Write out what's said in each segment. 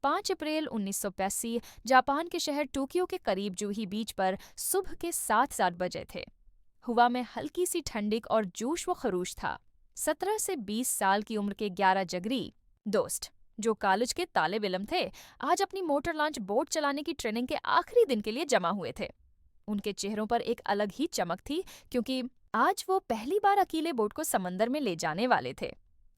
5 अप्रैल 1985 Japan के शहर Tokyo के करीब जूही बीच पर सुबह के 7 बजे थे। हवा में हल्की सी ठंडिक और जोश व खरूश था। 17 से 20 साल की उम्र के 11 जगरी दोस्त जो कॉलेज के तालिब इल्म थे, आज अपनी मोटर लॉन्च बोट चलाने की ट्रेनिंग के आखिरी दिन के लिए जमा हुए थे। उनके चेहरों पर एक अलग ही चमक थी, क्योंकि आज वो पहली बार अकेले बोट को समंदर में ले जाने वाले थे।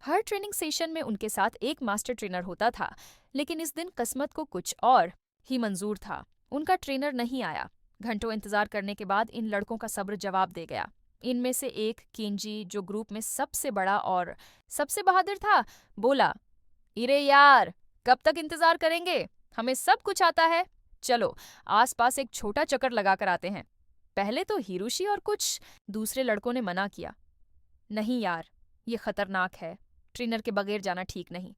हर ट्रेनिंग सेशन में उनके साथ एक मास्टर ट्रेनर होता था, लेकिन इस दिन किस्मत को कुछ और ही मंजूर था। उनका ट्रेनर नहीं आया। घंटों इंतजार करने के बाद इन लड़कों का सब्र जवाब दे गया। इनमें से एक केंजी, जो ग्रुप में सबसे बड़ा और सबसे बहादुर था, बोला, इरे यार, कब तक इंतजार करेंगे? हमें सब कुछ आता है। चलो आसपास एक छोटा चक्कर लगा कर आते हैं। पहले तो हिरोशी और कुछ दूसरे लड़कों ने मना किया। नहीं यार, ये खतरनाक है, ट्रेनर के बगैर जाना ठीक नहीं।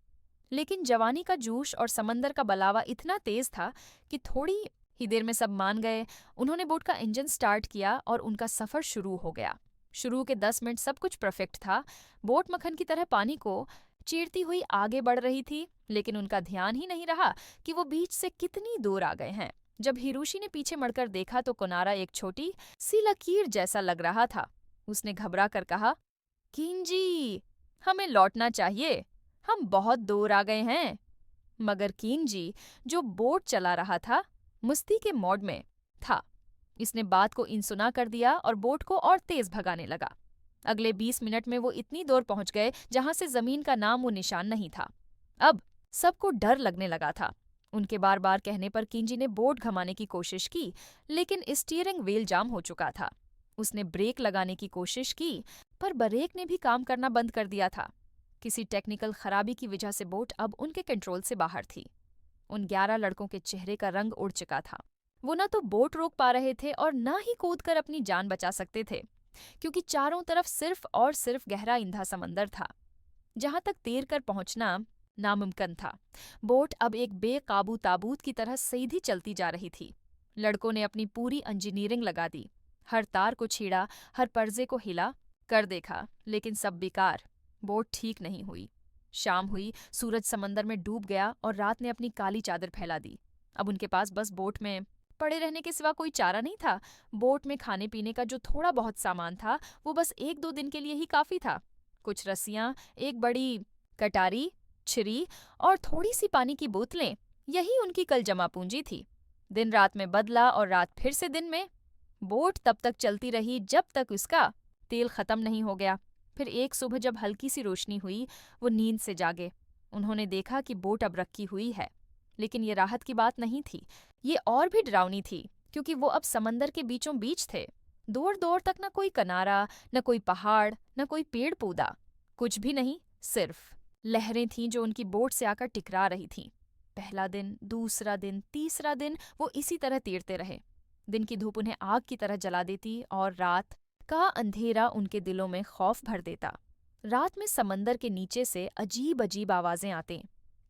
लेकिन जवानी का जोश और समंदर का बलावा इतना तेज था कि थोड़ी ही देर में सब मान गए। उन्होंने बोट का इंजन स्टार्ट किया और उनका सफर शुरू हो गया। शुरू के 10 मिनट सब कुछ परफेक्ट था। बोट मक्खन की तरह पानी को चीरती हुई आगे बढ़ रही थी, लेकिन उनका ध्यान ही नहीं रहा कि वो बीच से कितनी दूर आ गए हैं। जब हिरोशी ने पीछे मुड़कर देखा तो किनारा एक छोटी सी लकीर जैसा लग रहा था। उसने घबरा कर कहा, किंजी, हमें लौटना चाहिए, हम बहुत दूर आ गए हैं। मगर किंजी, जो बोट चला रहा था, मस्ती के मोड में था। इसने बात को इनसुना कर दिया और बोट को और तेज भगाने लगा। अगले 20 मिनट में वो इतनी दूर पहुंच गए जहां से जमीन का नाम वो निशान नहीं था। अब सबको डर लगने लगा था। उनके बार बार कहने पर किंजी ने बोट घमाने की कोशिश की, लेकिन स्टीयरिंग व्हील जाम हो चुका था। उसने ब्रेक लगाने की कोशिश की, पर ब्रेक ने भी काम करना बंद कर दिया था। किसी टेक्निकल खराबी की वजह से बोट अब उनके कंट्रोल से बाहर थी। उन 11 लड़कों के चेहरे का रंग उड़ चुका था। वो न तो बोट रोक पा रहे थे और न ही कूद कर अपनी जान बचा सकते थे, क्योंकि चारों तरफ सिर्फ और सिर्फ गहरा इंधा समंदर था, जहां तक तैर कर पहुंचना नामुमकिन था। बोट अब एक बेकाबू ताबूत की तरह सीधी चलती जा रही थी। लड़कों ने अपनी पूरी इंजीनियरिंग लगा दी, हर तार को छीड़ा, हर पर्जे को हिला कर देखा, लेकिन सब बेकार। बोट ठीक नहीं हुई। शाम हुई, सूरज समंदर में डूब गया और रात ने अपनी काली चादर फैला दी। अब उनके पास बस बोट में पड़े रहने के सिवा कोई चारा नहीं था। बोट में खाने पीने का जो थोड़ा बहुत सामान था, वो बस 1-2 दिन के लिए ही काफी था। कुछ रस्सियां, एक बड़ी कटारी, छिरी और थोड़ी सी पानी की बोतलें, यही उनकी कल जमा पूंजी थी। दिन रात में बदला और रात फिर से दिन में। बोट तब तक चलती रही जब तक उसका तेल खत्म नहीं हो गया। फिर एक सुबह जब हल्की सी रोशनी हुई, वो नींद से जागे। उन्होंने देखा कि बोट अब रखी हुई है, लेकिन ये राहत की बात नहीं थी, ये और भी डरावनी थी, क्योंकि वो अब समंदर के बीचों बीच थे। दूर दूर तक न कोई किनारा, न कोई पहाड़, न कोई पेड़ पौधा, कुछ भी नहीं, सिर्फ लहरें थीं जो उनकी बोट से आकर टकरा रही थीं। पहला दिन, दूसरा दिन, तीसरा दिन वो इसी तरह तैरते रहे। दिन की धूप उन्हें आग की तरह जला देती और रात का अंधेरा उनके दिलों में खौफ भर देता। रात में समंदर के नीचे से अजीब अजीब आवाजें आते।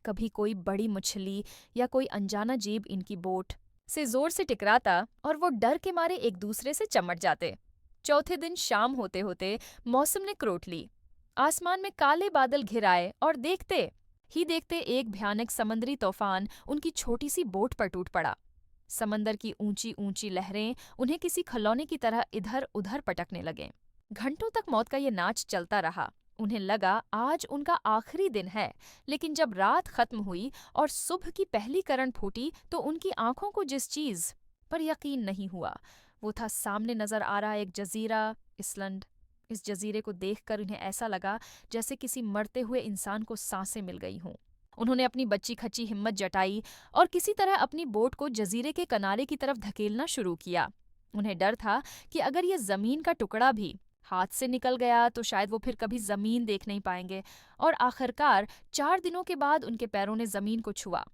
कभी कोई बड़ी मछली या कोई अनजाना जीव इनकी बोट से जोर से टकराता और वो डर के मारे एक दूसरे से चमट जाते। चौथे दिन शाम होते होते मौसम ने क्रोट ली। आसमान में काले बादल घिर आए और देखते ही देखते एक भयानक समुद्री तूफान उनकी छोटी सी बोट पर टूट पड़ा। समंदर की ऊंची ऊंची लहरें उन्हें किसी खिलौने की तरह इधर उधर पटकने लगे। घंटों तक मौत का ये नाच चलता रहा। उन्हें लगा आज उनका आखिरी दिन है, लेकिन जब रात खत्म हुई और सुबह की पहली किरण फूटी तो उनकी आंखों को जिस चीज पर यकीन नहीं हुआ, वो था सामने नजर आ रहा एक जजीरा, इसलैंड। इस जजीरे को देखकर उन्हें ऐसा लगा जैसे किसी मरते हुए इंसान को सांसें मिल गई हों। उन्होंने अपनी बच्ची खच्ची हिम्मत जटाई और किसी तरह अपनी बोट को जजीरे के किनारे की तरफ धकेलना शुरू किया। उन्हें डर था कि अगर ये जमीन का टुकड़ा भी हाथ से निकल गया तो शायद वो फिर कभी जमीन देख नहीं पाएंगे। और आखिरकार 4 दिनों के बाद उनके पैरों ने जमीन को छुआ।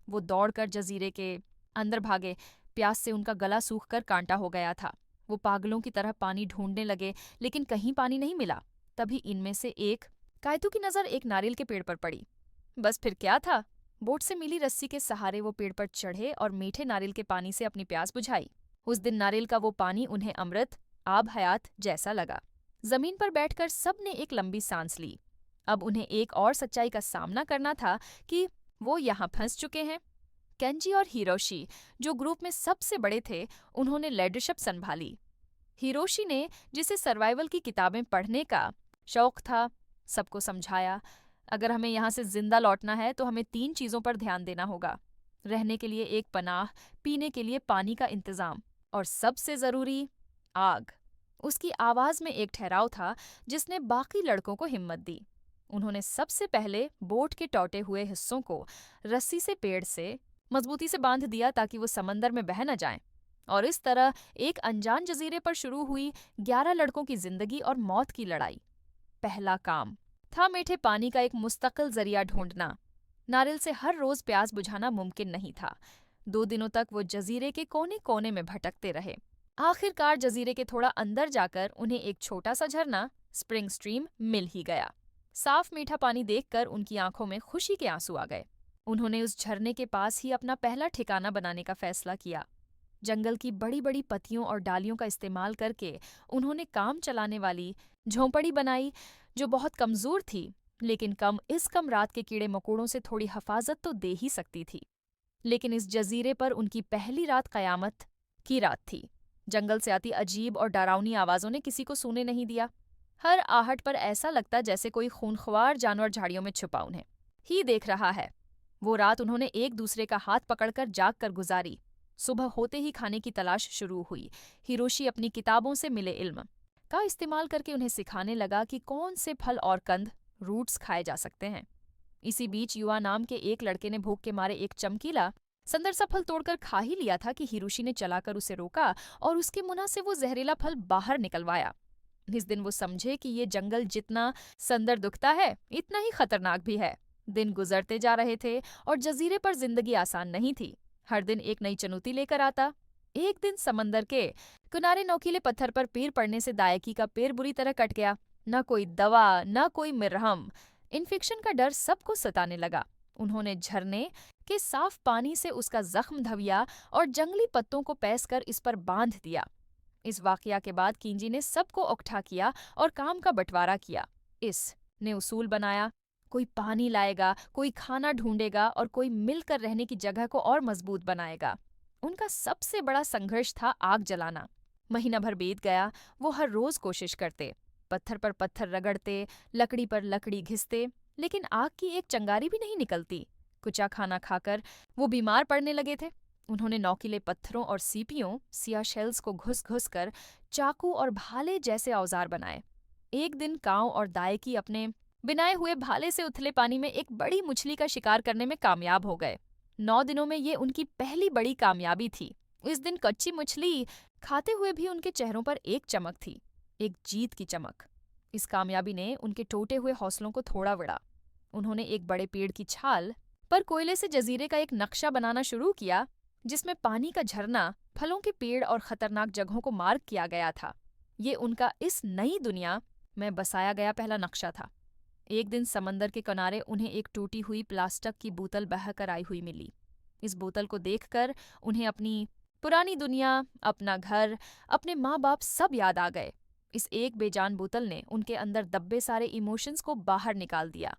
वो दौड़कर जजीरे के अंदर भागे। प्यास से उनका गला सूख कर कांटा हो गया था। वो पागलों की तरह पानी ढूंढने लगे, लेकिन कहीं पानी नहीं मिला। तभी इनमें से एक कायतू की नजर एक नारियल के पेड़ पर पड़ी। बस फिर क्या था, बोट से मिली रस्सी के सहारे वो पेड़ पर चढ़े और मीठे नारियल के पानी से अपनी प्यास बुझाई। उस दिन नारियल का वो पानी उन्हें अमृत, आब हयात जैसा लगा। जमीन पर बैठकर सबने एक लंबी सांस ली। अब उन्हें एक और सच्चाई का सामना करना था कि वो यहाँ फंस चुके हैं। केंजी और हिरोशी, जो ग्रुप में सबसे बड़े थे, उन्होंने लीडरशिप संभाली। हिरोशी ने, जिसे सर्वाइवल की किताबें पढ़ने का शौक था, सबको समझाया, अगर हमें यहाँ से जिंदा लौटना है तो हमें 3 चीज़ों पर ध्यान देना होगा। रहने के लिए एक पनाह, पीने के लिए पानी का इंतजाम, और सबसे ज़रूरी, आग। उसकी आवाज़ में एक ठहराव था जिसने बाकी लड़कों को हिम्मत दी। उन्होंने सबसे पहले बोट के टूटे हुए हिस्सों को रस्सी से पेड़ से मजबूती से बांध दिया ताकि वो समंदर में बह न जाएं। और इस तरह एक अनजान जजीरे पर शुरू हुई 11 लड़कों की जिंदगी और मौत की लड़ाई। पहला काम था मीठे पानी का एक मुस्तकिल जरिया ढूंढना। नारियल से हर रोज प्यास बुझाना मुमकिन नहीं था। 2 दिनों तक वो जजीरे के कोने कोने में भटकते रहे। आखिरकार जजीरे के थोड़ा अंदर जाकर उन्हें एक छोटा सा झरना, स्प्रिंग स्ट्रीम, मिल ही गया। साफ मीठा पानी देखकर उनकी आंखों में खुशी के आंसू आ गए। उन्होंने उस झरने के पास ही अपना पहला ठिकाना बनाने का फैसला किया। जंगल की बड़ी बड़ी पत्तियों और डालियों का इस्तेमाल करके उन्होंने काम चलाने वाली झोंपड़ी बनाई, जो बहुत कमजोर थी, लेकिन कम रात के कीड़े मकोड़ों से थोड़ी हिफाजत तो दे ही सकती थी। लेकिन इस जजीरे पर उनकी पहली रात कयामत की रात थी। जंगल से आती अजीब और डरावनी आवाजों ने किसी को सोने नहीं दिया। हर आहट पर ऐसा लगता जैसे कोई खूनख्वार जानवर झाड़ियों में छुपा उन्हें ही देख रहा है। वो रात उन्होंने एक दूसरे का हाथ पकड़कर जाग कर गुजारी। सुबह होते ही खाने की तलाश शुरू हुई। हिरोशी अपनी किताबों से मिले इल्म का इस्तेमाल करके उन्हें सिखाने लगा कि कौन से फल और कंद, रूट्स खाए जा सकते हैं। इसी बीच युवा नाम के एक लड़के ने भूख के मारे एक चमकीला संदर सा फल तोड़कर खा ही लिया था कि हिरोशी ने चलाकर उसे रोका और उसके मुंह से वो जहरीला फल बाहर निकलवाया। इस दिन वो समझे कि ये जंगल जितना संदर दुखता है, इतना ही खतरनाक भी है। दिन गुजरते जा रहे थे और जजीरे पर जिंदगी आसान नहीं थी। हर दिन एक नई चुनौती लेकर आता। एक दिन समंदर के किनारे नोकीले पत्थर पर पैर पड़ने से दायकी का पैर बुरी तरह कट गया। न कोई दवा, न कोई मरहम। इन्फेक्शन का डर सबको सताने लगा। उन्होंने झरने के साफ पानी से उसका जख्म धविया और जंगली पत्तों को पैस कर इस पर बांध दिया। इस वाकया के बाद किंजी ने सबको इकट्ठा किया और काम का बंटवारा किया। इस ने उसूल बनाया, कोई पानी लाएगा, कोई खाना ढूंढेगा और कोई मिलकर रहने की जगह को और मजबूत बनाएगा। उनका सबसे बड़ा संघर्ष था आग जलाना। महीना भर बीत गया। वो हर रोज कोशिश करते, पत्थर पर पत्थर रगड़ते, लकड़ी पर लकड़ी घिसते, लेकिन आग की एक चंगारी भी नहीं निकलती। कुचा खाना खाकर वो बीमार पड़ने लगे थे। उन्होंने नौकीले पत्थरों और सीपियों, सिया शेल्स को घुस घुस कर चाकू और भाले जैसे औजार बनाए। एक दिन कांव और दायकी अपने बिनाए हुए भाले से उथले पानी में एक बड़ी मछली का शिकार करने में कामयाब हो गए। 9 दिनों में ये उनकी पहली बड़ी कामयाबी थी। इस दिन कच्ची मछली खाते हुए भी उनके चेहरों पर एक चमक थी, एक जीत की चमक। इस कामयाबी ने उनके टूटे हुए हौसलों को थोड़ा विड़ा। उन्होंने एक बड़े पेड़ की छाल पर कोयले से जजीरे का एक नक्शा बनाना शुरू किया, जिसमें पानी का झरना, फलों के पेड़ और खतरनाक जगहों को मार्क किया गया था। ये उनका इस नई दुनिया में बसाया गया पहला नक्शा था। एक दिन समंदर के किनारे उन्हें एक टूटी हुई प्लास्टिक की बोतल बहकर आई हुई मिली। इस बोतल को देखकर उन्हें अपनी पुरानी दुनिया, अपना घर, अपने माँ बाप सब याद आ गए। इस एक बेजान बोतल ने उनके अंदर दबे सारे इमोशंस को बाहर निकाल दिया।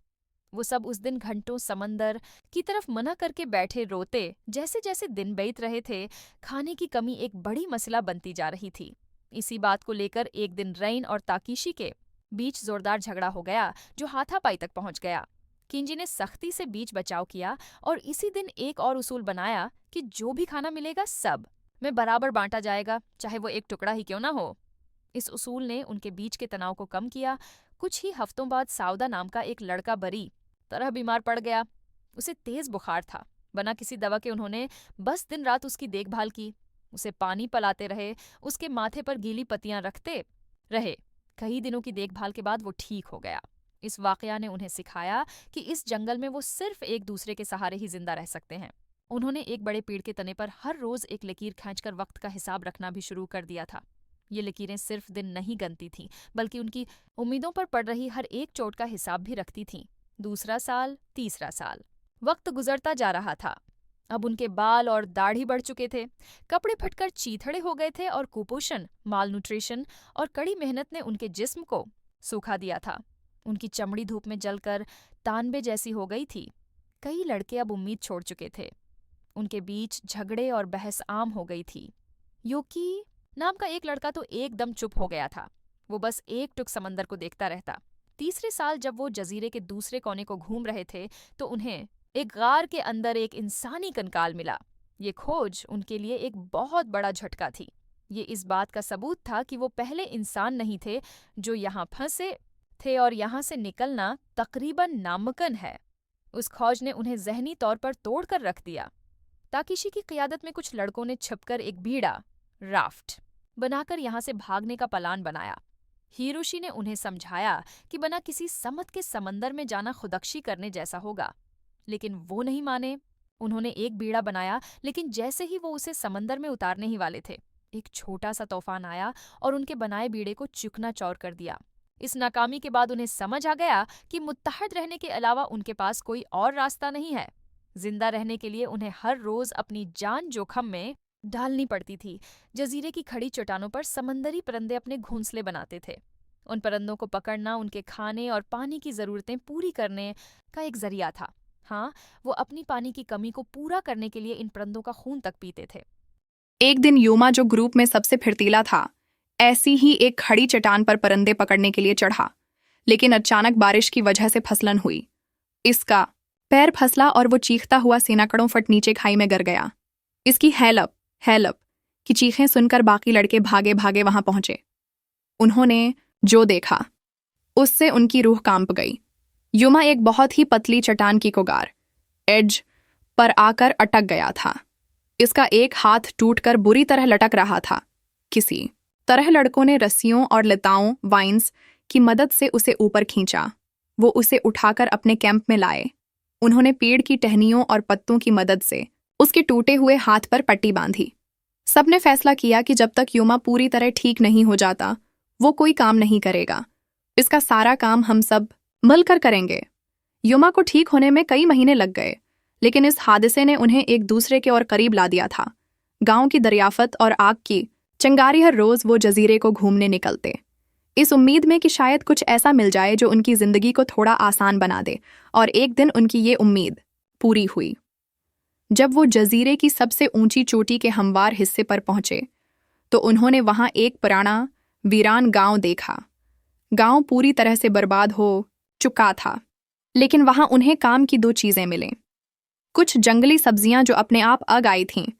वो सब उस दिन घंटों समंदर की तरफ मना करके बैठे रोते। जैसे जैसे दिन बीत रहे थे, खाने की कमी एक बड़ी मसला बनती जा रही थी। इसी बात को लेकर एक दिन रैन और ताकीशी के बीच जोरदार झगड़ा हो गया, जो हाथापाई तक पहुंच गया। किंजी ने सख्ती से बीच बचाव किया और इसी दिन एक और उसूल बनाया कि जो भी खाना मिलेगा सब में बराबर बांटा जाएगा, चाहे वो एक टुकड़ा ही क्यों ना हो। इस उसूल ने उनके बीच के तनाव को कम किया। कुछ ही हफ्तों बाद साउदा नाम का एक लड़का बरी तरह बीमार पड़ गया। उसे तेज बुखार था। बिना किसी दवा के उन्होंने बस दिन रात उसकी देखभाल की। उसे पानी पिलाते रहे, उसके माथे पर गीली पत्तियां रखते रहे। कई दिनों की देखभाल के बाद वो ठीक हो गया। इस वाकया ने उन्हें सिखाया कि इस जंगल में वो सिर्फ एक दूसरे के सहारे ही जिंदा रह सकते हैं। उन्होंने एक बड़े पेड़ के तने पर हर रोज एक लकीर खींचकर वक्त का हिसाब रखना भी शुरू कर दिया था। ये लकीरें सिर्फ दिन नहीं गिनती थीं, बल्कि उनकी उम्मीदों पर पड़ रही हर एक चोट का हिसाब भी रखती थीं। दूसरा साल, तीसरा साल, वक्त गुजरता जा रहा था। अब उनके बाल और दाढ़ी बढ़ चुके थे, कपड़े फटकर चीथड़े हो गए थे और कुपोषण, मालन्यूट्रिशन और कड़ी मेहनत ने उनके जिस्म को सूखा दिया था। उनकी चमड़ी धूप में जलकर तांबे जैसी हो गई थी। कई लड़के अब उम्मीद छोड़ चुके थे। उनके बीच झगड़े और बहस आम हो गई थी। योकी नाम का एक लड़का तो एकदम चुप हो गया था। वो बस एक टुक समंदर को देखता रहता। तीसरे साल जब वो जजीरे के दूसरे कोने को घूम रहे थे तो उन्हें एक गार के अंदर एक इंसानी कंकाल मिला। ये खोज उनके लिए एक बहुत बड़ा झटका थी। ये इस बात का सबूत था कि वो पहले इंसान नहीं थे जो यहाँ फंसे थे और यहाँ से निकलना तकरीबन नामुमकिन है। उस खोज ने उन्हें ज़हनी तौर पर तोड़ कर रख दिया। ताकिशी की क़ियादत में कुछ लड़कों ने छिपकर एक बीड़ा राफ्ट बनाकर यहाँ से भागने का प्लान बनाया। हिरोशी ने उन्हें समझाया कि बिना किसी समत के समंदर में जाना खुदकुशी करने जैसा होगा, लेकिन वो नहीं माने। उन्होंने एक बीड़ा बनाया, लेकिन जैसे ही वो उसे समंदर में उतारने ही वाले थे, एक छोटा सा तूफान आया और उनके बनाए बीड़े को चकनाचूर कर दिया। इस नाकामी के बाद उन्हें समझ आ गया कि मुत्तहद रहने के अलावा उनके पास कोई और रास्ता नहीं है। जिंदा रहने के लिए उन्हें हर रोज अपनी जान जोखम में डालनी पड़ती थी। जजीरे की खड़ी चट्टानों पर समंदरी परिंदे अपने घोंसले बनाते थे। उन परिंदों को पकड़ना उनके खाने और पानी की ज़रूरतें पूरी करने का एक जरिया था। हाँ, वो अपनी पानी की कमी को पूरा करने के लिए इन परिंदों का खून तक पीते थे। एक दिन यूमा, जो ग्रुप में सबसे फिरतीला था, ऐसी ही एक खड़ी चट्टान पर परिंदे पकड़ने के लिए चढ़ा, लेकिन अचानक बारिश की वजह से फिसलन हुई। इसका पैर फसला और वो चीखता हुआ सेनाकड़ों फट नीचे खाई में गिर गया। इसकी हेल्प हेल्प की चीखें सुनकर बाकी लड़के भागे भागे वहां पहुंचे। उन्होंने जो देखा उससे उनकी रूह कांप गई। युमा एक बहुत ही पतली चट्टान की कोगार एज पर आकर अटक गया था। इसका एक हाथ टूटकर बुरी तरह लटक रहा था। किसी तरह लड़कों ने रस्सियों और लताओं वाइन्स की मदद से उसे ऊपर खींचा। वो उसे उठाकर अपने कैंप में लाए। उन्होंने पेड़ की टहनियों और पत्तों की मदद से उसके टूटे हुए हाथ पर पट्टी बांधी। सबने फैसला किया कि जब तक युमा पूरी तरह ठीक नहीं हो जाता, वो कोई काम नहीं करेगा। इसका सारा काम हम सब मिलकर करेंगे। युमा को ठीक होने में कई महीने लग गए, लेकिन इस हादसे ने उन्हें एक दूसरे के और करीब ला दिया था। गांव की दरियाफत और आग की चिंगारी, हर रोज वो जजीरे को घूमने निकलते, इस उम्मीद में कि शायद कुछ ऐसा मिल जाए जो उनकी जिंदगी को थोड़ा आसान बना दे। और एक दिन उनकी ये उम्मीद पूरी हुई। जब वो जजीरे की सबसे ऊंची चोटी के हमवार हिस्से पर पहुंचे तो उन्होंने वहां एक पुराना वीरान गांव देखा। गांव पूरी तरह से बर्बाद हो चुका था, लेकिन वहां उन्हें काम की दो चीजें मिलें। कुछ जंगली सब्जियां जो अपने आप अग आई थीं,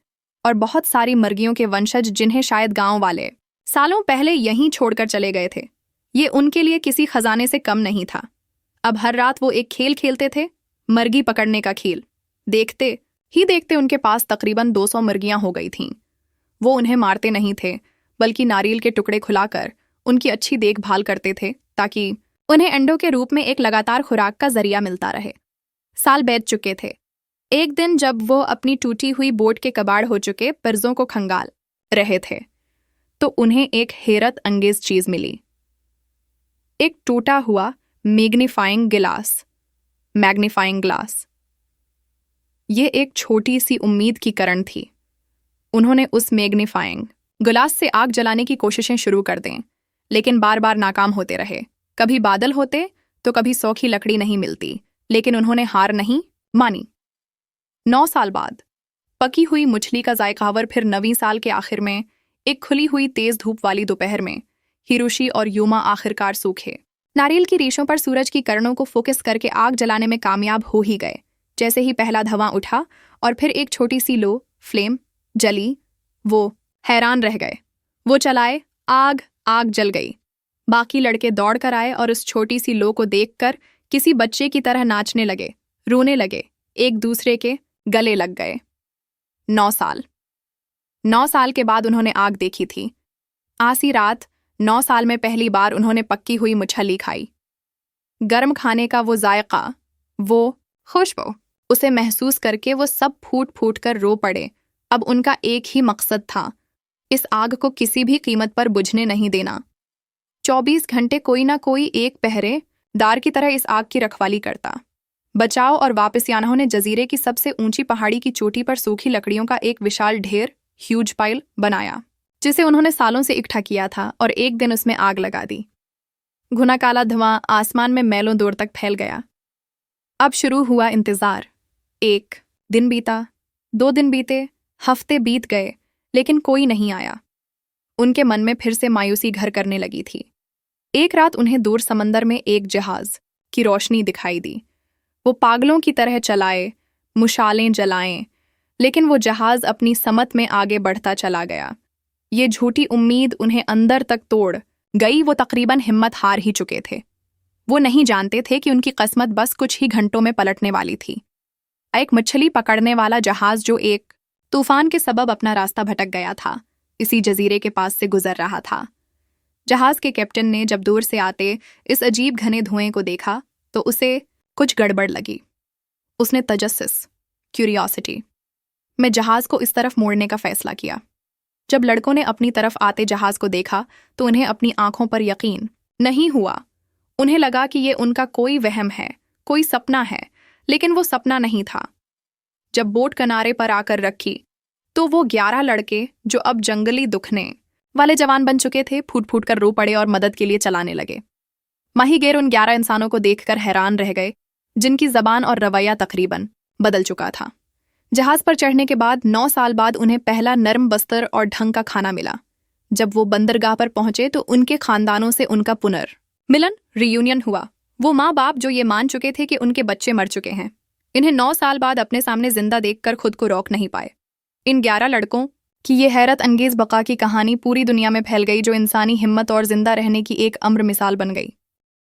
और बहुत सारी मुर्गियों के वंशज जिन्हें शायद गांव वाले सालों पहले यहीं छोड़कर चले गए थे। ये उनके लिए किसी खजाने से कम नहीं था। अब हर रात वो एक खेल खेलते थे, मुर्गी पकड़ने का खेल। देखते ही देखते उनके पास तकरीबन 200 मुर्गियां हो गई थीं। वो उन्हें मारते नहीं थे, बल्कि नारियल के टुकड़े खुलाकर उनकी अच्छी देखभाल करते थे, ताकि उन्हें अंडों के रूप में एक लगातार खुराक का जरिया मिलता रहे। साल बीत चुके थे। एक दिन जब वो अपनी टूटी हुई बोट के कबाड़ हो चुके पर्जों को खंगाल रहे थे, तो उन्हें एक हैरत अंगेज चीज मिली। एक टूटा हुआ मैग्नीफाइंग ग्लास। ये एक छोटी सी उम्मीद की किरण थी। उन्होंने उस मैग्नीफाइंग ग्लास से आग जलाने की कोशिशें शुरू कर दें, लेकिन बार बार नाकाम होते रहे। कभी बादल होते तो कभी सूखी लकड़ी नहीं मिलती, लेकिन उन्होंने हार नहीं मानी। 9 साल बाद पकी हुई मछली का जायकावर फिर 9वीं साल के आखिर में एक खुली हुई तेज धूप वाली दोपहर में हिरोशी और यूमा आखिरकार सूखे नारियल की रेशों पर सूरज की किरणों को फोकस करके आग जलाने में कामयाब हो ही गए। जैसे ही पहला धुआं उठा और फिर एक छोटी सी लो फ्लेम जली, वो हैरान रह गए। वो चलाए, आग जल गई। बाकी लड़के दौड़ कर आए और उस छोटी सी लो को देखकर किसी बच्चे की तरह नाचने लगे, रोने लगे, एक दूसरे के गले लग गए। 9 साल के बाद उन्होंने आग देखी थी। आसी रात 9 साल में पहली बार उन्होंने पक्की हुई मछली खाई। गर्म खाने का वो जायका, वो खुशबू, उसे महसूस करके वो सब फूट फूट कर रो पड़े। अब उनका एक ही मकसद था, इस आग को किसी भी कीमत पर बुझने नहीं देना। 24 घंटे कोई ना कोई एक पहरेदार की तरह इस आग की रखवाली करता। बचाव और वापस आना ने जजीरे की सबसे ऊंची पहाड़ी की चोटी पर सूखी लकड़ियों का एक विशाल ढेर, ह्यूज पाइल बनाया, जिसे उन्होंने सालों से इकट्ठा किया था, और एक दिन उसमें आग लगा दी। घुना काला धुआं आसमान में मैलों दूर तक फैल गया। अब शुरू हुआ इंतजार। एक दिन बीता, 2 दिन बीते, हफ्ते बीत गए, लेकिन कोई नहीं आया। उनके मन में फिर से मायूसी घर करने लगी थी। एक रात उन्हें दूर समंदर में एक जहाज की रोशनी दिखाई दी। वो पागलों की तरह चलाए, मुशालें जलाएं, लेकिन वो जहाज अपनी समत में आगे बढ़ता चला गया। ये झूठी उम्मीद उन्हें अंदर तक तोड़ गई। वो तकरीबन हिम्मत हार ही चुके थे। वो नहीं जानते थे कि उनकी किस्मत बस कुछ ही घंटों में पलटने वाली थी। एक मछली पकड़ने वाला जहाज जो एक तूफान के सबब अपना रास्ता भटक गया था, इसी जजीरे के पास से गुजर रहा था। जहाज के कैप्टन ने जब दूर से आते इस अजीब घने धुएं को देखा तो उसे कुछ गड़बड़ लगी। उसने तजस्सुस, क्यूरियोसिटी में जहाज को इस तरफ मोड़ने का फैसला किया। जब लड़कों ने अपनी तरफ आते जहाज को देखा तो उन्हें अपनी आंखों पर यकीन नहीं हुआ। उन्हें लगा कि ये उनका कोई वहम है, कोई सपना है, लेकिन वो सपना नहीं था। जब बोट किनारे पर आकर रखी तो वो 11 लड़के जो अब जंगली दुखने वाले जवान बन चुके थे फूट फूट कर रो पड़े और मदद के लिए चलाने लगे। माहीगीर उन 11 इंसानों को देखकर हैरान रह गए, जिनकी जबान और रवैया तकरीबन बदल चुका था। जहाज पर चढ़ने के बाद 9 साल बाद उन्हें पहला नर्म बस्तर और ढंग का खाना मिला। जब वो बंदरगाह पर पहुंचे तो उनके खानदानों से उनका पुनर्मिलन, रियूनियन हुआ। वो माँ बाप जो ये मान चुके थे कि उनके बच्चे मर चुके हैं, इन्हें 9 साल बाद अपने सामने जिंदा देखकर खुद को रोक नहीं पाए। इन 11 लड़कों की ये हैरत अंगेज बका की कहानी पूरी दुनिया में फैल गई, जो इंसानी हिम्मत और जिंदा रहने की एक अम्र मिसाल बन गई।